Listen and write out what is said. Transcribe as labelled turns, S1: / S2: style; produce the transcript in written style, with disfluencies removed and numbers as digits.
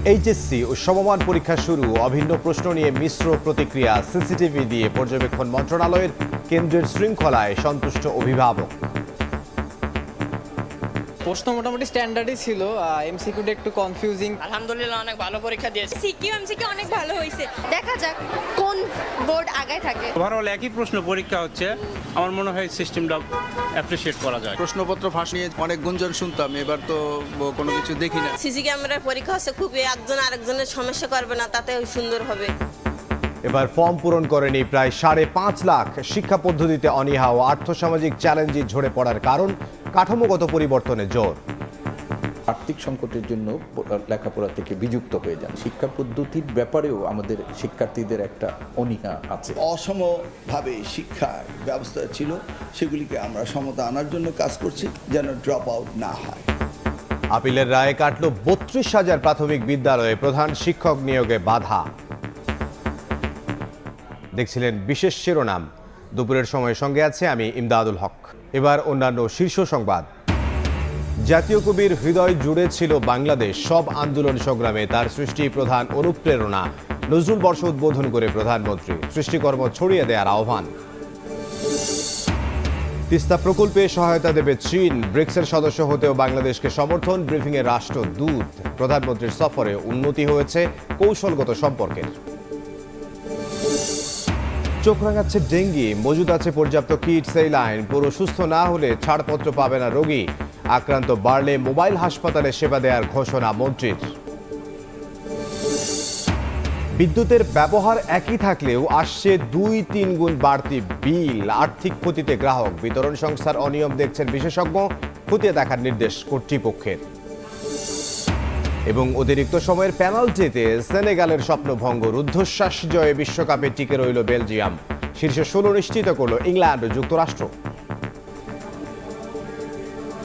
S1: HSC ও সমমান পরীক্ষা শুরু, অভিন্ন প্রশ্ন নিয়ে মিশ্র প্রতিক্রিয়া, সিসিটিভি দিয়ে পর্যবেক্ষণ মন্ত্রণালয়ের, কেন্দ্রের শৃঙ্খলায় সন্তুষ্ট অভিভাবক।
S2: প্রশ্ন মোটামুটি স্ট্যান্ডার্ডই ছিল, এমসিকিউটা একটু কনফিউজিং।
S3: আলহামদুলিল্লাহ অনেক ভালো পরীক্ষা দিয়েছে।
S4: সিকিউ এমসিকিউ অনেক ভালো হয়েছে, দেখা যাক কোন বোর্ড আগায় থাকে।
S5: ওভারঅল একই প্রশ্ন পরীক্ষা হচ্ছে, আমার মনে হয় সিস্টেমটা অ্যাপ্রিসিয়েট করা যায়।
S6: প্রশ্নপত্র ফাঁস নিয়ে অনেক গুঞ্জন শুনতাম, এবার তো কোনো কিছু দেখি না।
S7: সিসি ক্যামেরার পরীক্ষা হচ্ছে, খুবই একজন আরেকজনের সমস্যা করবে না, তাতে সুন্দর হবে।
S1: এবার ফর্ম পূরণ করেনি প্রায় 5.5 লাখ। শিক্ষা পদ্ধতিতে অনীহা ও আর্থসামাজিক চ্যালেঞ্জে ঝরে পড়ার কারণ কাঠামোগত পরিবর্তনে জোর।
S8: আর্থিক সংকটের জন্য লেখাপড়া থেকে বিযুক্ত হয়ে যান। শিক্ষা পদ্ধতির ব্যাপারেও আমাদের শিক্ষার্থীদের একটা অনীহা আছে।
S9: অসমভাবে শিক্ষা ব্যবস্থা ছিল, সেগুলিকে আমরা সমতা আনার জন্য কাজ করছি, যেন ড্রপ আউট না হয়।
S1: আপিলের রায়ে কাটল 32,000 প্রাথমিক বিদ্যালয়ে প্রধান শিক্ষক নিয়োগে বাধা। দেখছিলেন বিশেষ শিরোনাম। দুপুরের সময় সঙ্গে আছে আমি ইমদাদুল হক। এবার অন্যান্য শীর্ষ সংবাদ। জাতীয় কবির হৃদয় জুড়ে ছিল বাংলাদেশ, সব আন্দোলন সংগ্রামে তার সৃষ্টি প্রধান অনুপ্রেরণা। নজরুল বর্ষ উদ্বোধন করে প্রধানমন্ত্রী, সৃষ্টিকর্ম ছড়িয়ে দেওয়ার আহ্বান। তিস্তা প্রকল্পে সহায়তা দেবে চীন, ব্রিক্সের সদস্য হতেও বাংলাদেশকে সমর্থন। ব্রিফিংয়ে রাষ্ট্রদূত, প্রধানমন্ত্রীর সফরে উন্নতি হয়েছে কৌশলগত সম্পর্কের। চোখ রাঙাচ্ছে ডেঙ্গি, মজুদ আছে পর্যাপ্ত কিট, সেলাইন। পুরো সুস্থ না হলে ছাড়পত্র পাবে না রোগী। আক্রান্ত বাড়লে মোবাইল হাসপাতালে সেবা দেওয়ার ঘোষণা মন্ত্রীর। বিদ্যুতের ব্যবহার একই থাকলেও আসছে 2-3 গুণ বাড়তি বিল। আর্থিক ক্ষতিতে গ্রাহক, বিতরণ সংস্থার অনিয়ম দেখছেন বিশেষজ্ঞ, খতিয়ে দেখার নির্দেশ কর্তৃপক্ষের। এবং অতিরিক্ত সময়ের পেনাল্টিতে সেনেগালের স্বপ্নভঙ্গ, রুদ্ধশ্বাস জয়ে বিশ্বকাপে টিকে রইল বেলজিয়াম। শীর্ষ 16 নিশ্চিত করল ইংল্যান্ড ও যুক্তরাষ্ট্র।